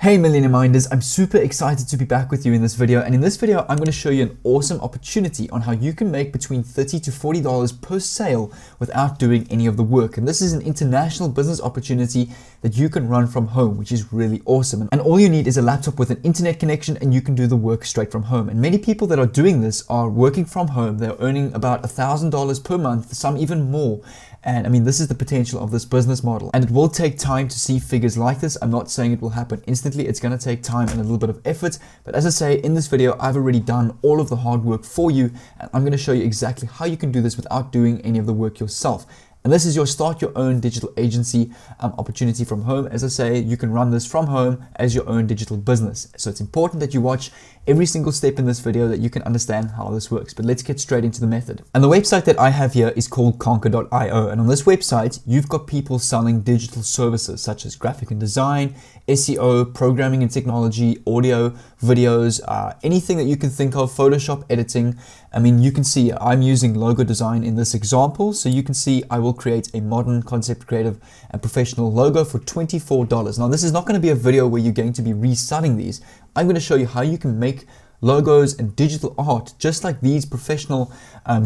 Hey Millionaire Minders, I'm super excited to be back with you in this video, and in this video I'm going to show you an awesome opportunity on how you can make between $30 to $40 per sale without doing any of the work. And this is an international business opportunity that you can run from home, which is really awesome. And all you need is a laptop with an internet connection and you can do the work straight from home. And many people that are doing this are working from home. They're earning about $1,000 per month, some even more. And I mean, this is the potential of this business model. And it will take time to see figures like this. I'm not saying it will happen instantly. It's going to take time and a little bit of effort. But as I say, in this video, I've already done all of the hard work for you. And I'm going to show you exactly how you can do this without doing any of the work yourself. And this is your start your own digital agency opportunity from home. As I say, you can run this from home as your own digital business. So it's important that you watch every single step in this video that you can understand how this works. But let's get straight into the method. And the website that I have here is called conquer.io. And on this website, you've got people selling digital services such as graphic and design, SEO, programming and technology, audio, videos, anything that you can think of, Photoshop, editing. I mean, you can see I'm using logo design in this example. So you can see I will create a modern, concept creative and professional logo for $24. Now, this is not going to be a video where you're going to be reselling these. I'm going to show you how you can make logos and digital art just like these professional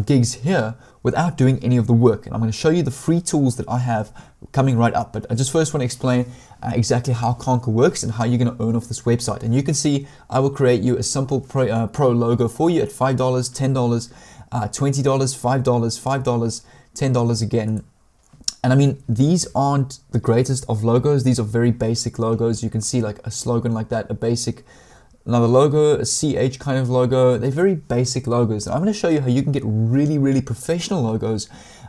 gigs here without doing any of the work. And I'm going to show you the free tools that I have coming right up. But I just first want to explain exactly how Conquer works and how you're going to earn off this website. And you can see I will create you a simple pro logo for you at $5, $10, $20, $5, $10 again. And I mean, these aren't the greatest of logos. These are very basic logos. You can see like a slogan like that, a basic, another logo, a CH kind of logo. They're very basic logos. And I'm going to show you how you can get really, really professional logos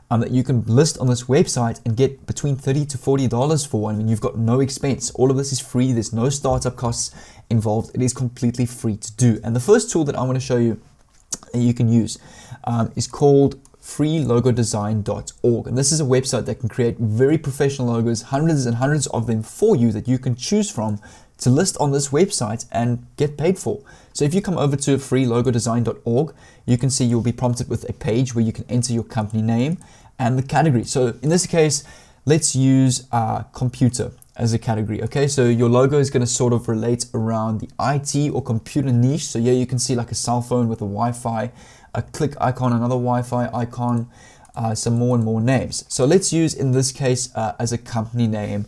that you can list on this website and get between $30 to $40 for. I mean, you've got no expense. All of this is free. There's no startup costs involved. It is completely free to do. And the first tool that I want to show you that you can use is called freelogodesign.org. And this is a website that can create very professional logos, hundreds and hundreds of them for you that you can choose from to list on this website and get paid for. So if you come over to freelogodesign.org, you can see you'll be prompted with a page where you can enter your company name and the category. So in this case, let's use computer as a category. Okay, so your logo is going to sort of relate around the IT or computer niche. So yeah, you can see like a cell phone with a Wi-Fi, a click icon, another Wi-Fi icon, some more and more names. So let's use in this case as a company name,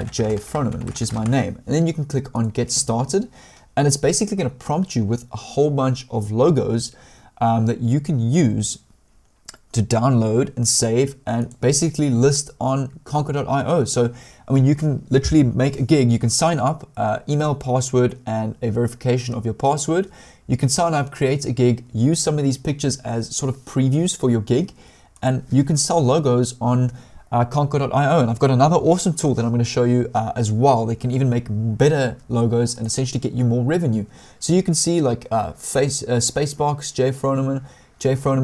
J Froneman, which is my name. And then you can click on get started. And it's basically going to prompt you with a whole bunch of logos that you can use to download and save and basically list on conquer.io. So, I mean, you can literally make a gig. You can sign up, email, password, and a verification of your password. You can sign up, create a gig, use some of these pictures as sort of previews for your gig, and you can sell logos on conquer.io. And I've got another awesome tool that I'm going to show you as well. They can even make better logos and essentially get you more revenue. So you can see like Spacebox, J Froneman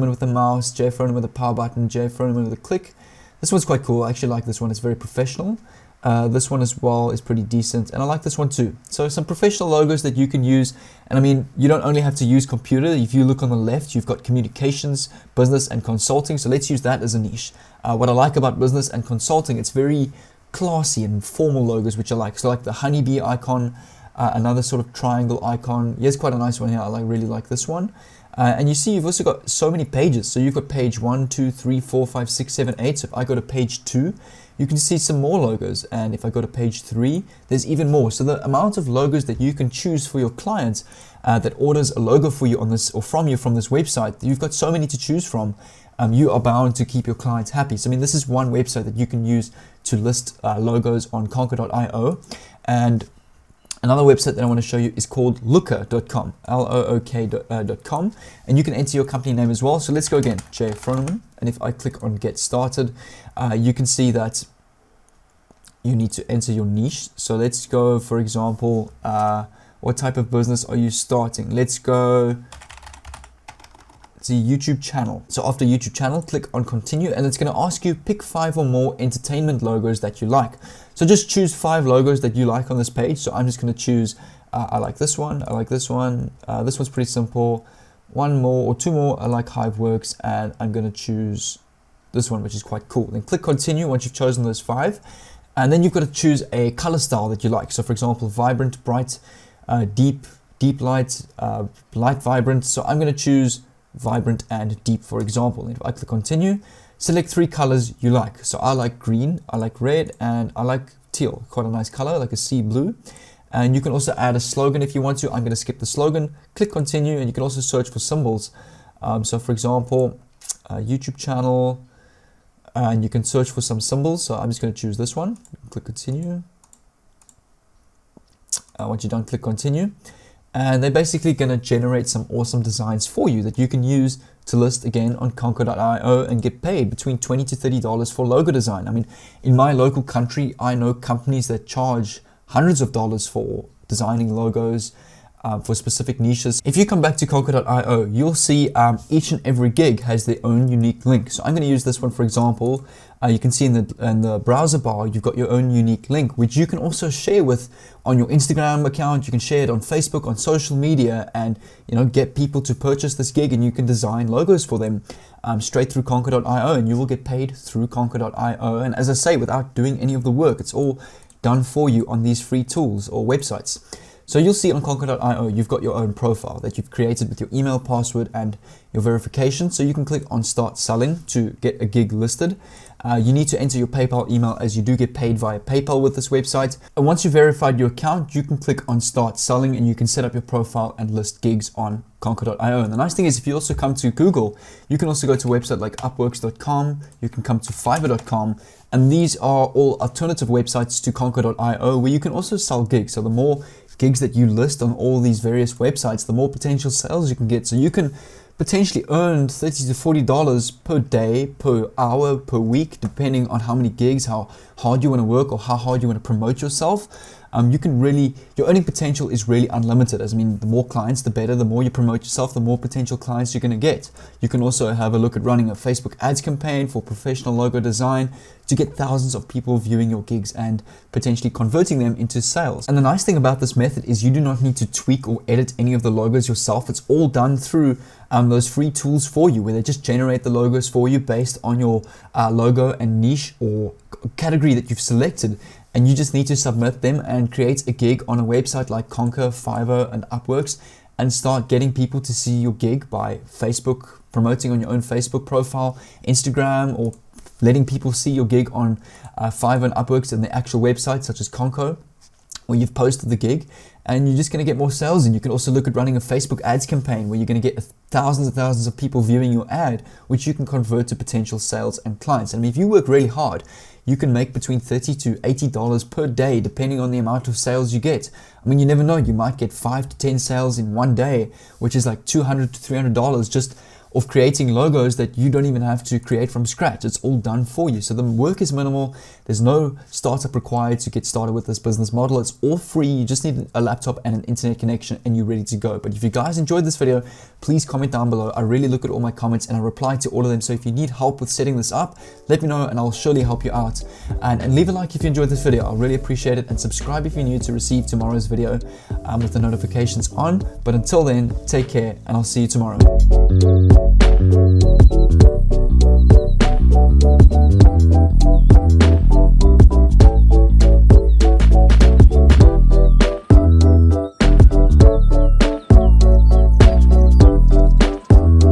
with a mouse, J Froneman with a power button, J Froneman with a click. This one's quite cool. I actually like this one. It's very professional. This one as well is pretty decent, and I like this one too. So some professional logos that you can use. And I mean, you don't only have to use computer. If you look on the left, you've got communications, business, and consulting. So let's use that as a niche. What I like about business and consulting, it's very classy and formal logos, which I like. So like the honeybee icon, another sort of triangle icon. Here's quite a nice one here. I really like this one. And you see you've also got so many pages. So you've got page 1, 2, 3, 4, 5, 6, 7, 8. So if I go to page 2, you can see some more logos. And if I go to page 3, there's even more. So the amount of logos that you can choose for your clients that orders a logo for you on this or from you from this website, you've got so many to choose from. You are bound to keep your clients happy. So I mean, this is one website that you can use to list logos on conquer.io. And another website that I want to show you is called looker.com, Look.com, and you can enter your company name as well. So let's go again, J Froneman, and if I click on get started, you can see that you need to enter your niche. So let's go, for example, what type of business are you starting? Let's go to YouTube channel. So after YouTube channel, click on continue, and it's going to ask you pick 5 or more entertainment logos that you like. So just choose 5 logos that you like on this page. So I'm just going to choose, I like this one, I like this one, this one's pretty simple, 1 more or 2 more, I like Hiveworks, and I'm going to choose this one, which is quite cool. Then click continue once you've chosen those 5. And then you've got to choose a color style that you like. So for example, vibrant, bright, deep light, light vibrant. So I'm going to choose vibrant and deep, for example. And if I click continue, select 3 colors you like. So I like green, I like red, and I like teal. Quite a nice color, like a sea blue. And you can also add a slogan if you want to. I'm going to skip the slogan, click continue, and you can also search for symbols. So for example, YouTube channel, and you can search for some symbols. So I'm just going to choose this one, click continue. Once you're done, click continue. And they're basically going to generate some awesome designs for you that you can use to list again on Conquer.io and get paid between $20 to $30 for logo design. I mean, in my local country, I know companies that charge hundreds of dollars for designing logos for specific niches. If you come back to Conquer.io, you'll see each and every gig has their own unique link. So I'm going to use this one for example. You can see in the browser bar, you've got your own unique link, which you can also share with on your Instagram account. You can share it on Facebook, on social media, and get people to purchase this gig, and you can design logos for them straight through Conquer.io, and you will get paid through Conquer.io. And as I say, without doing any of the work, it's all done for you on these free tools or websites. So you'll see on Conquer.io, you've got your own profile that you've created with your email, password, and your verification. So you can click on Start Selling to get a gig listed. You need to enter your PayPal email, as you do get paid via PayPal with this website. And once you've verified your account, you can click on Start Selling, and you can set up your profile and list gigs on Conquer.io. And the nice thing is, if you also come to Google, you can also go to a website like Upworks.com, you can come to Fiverr.com, and these are all alternative websites to Conquer.io where you can also sell gigs. So the more gigs that you list on all these various websites, the more potential sales you can get. So you can potentially earn $30 to $40 per day, per hour, per week, depending on how many gigs, how hard you want to work, or how hard you want to promote yourself. Your earning potential is really unlimited. I mean, the more clients, the better. The more you promote yourself, the more potential clients you're going to get. You can also have a look at running a Facebook ads campaign for professional logo design to get thousands of people viewing your gigs and potentially converting them into sales. And the nice thing about this method is you do not need to tweak or edit any of the logos yourself. It's all done through those free tools for you, where they just generate the logos for you based on your logo and niche or category that you've selected. And you just need to submit them and create a gig on a website like Conquer, Fiverr, and Upworks, and start getting people to see your gig by Facebook, promoting on your own Facebook profile, Instagram, or letting people see your gig on Fiverr and Upworks and the actual website such as Conquer, where you've posted the gig, and you're just going to get more sales. And you can also look at running a Facebook ads campaign where you're going to get thousands and thousands of people viewing your ad, which you can convert to potential sales and clients. I mean, if you work really hard, you can make between $30 to $80 per day, depending on the amount of sales you get. I mean, you never know, you might get 5 to 10 sales in one day, which is like $200 to $300 just of creating logos that you don't even have to create from scratch. It's all done for you. So the work is minimal. There's no startup required to get started with this business model. It's all free. You just need a laptop and an internet connection, and you're ready to go. But if you guys enjoyed this video, please comment down below. I really look at all my comments and I reply to all of them. So if you need help with setting this up, let me know and I'll surely help you out. And leave a like if you enjoyed this video. I'll really appreciate it. And subscribe if you're new to receive tomorrow's video with the notifications on. But until then, take care, and I'll see you tomorrow.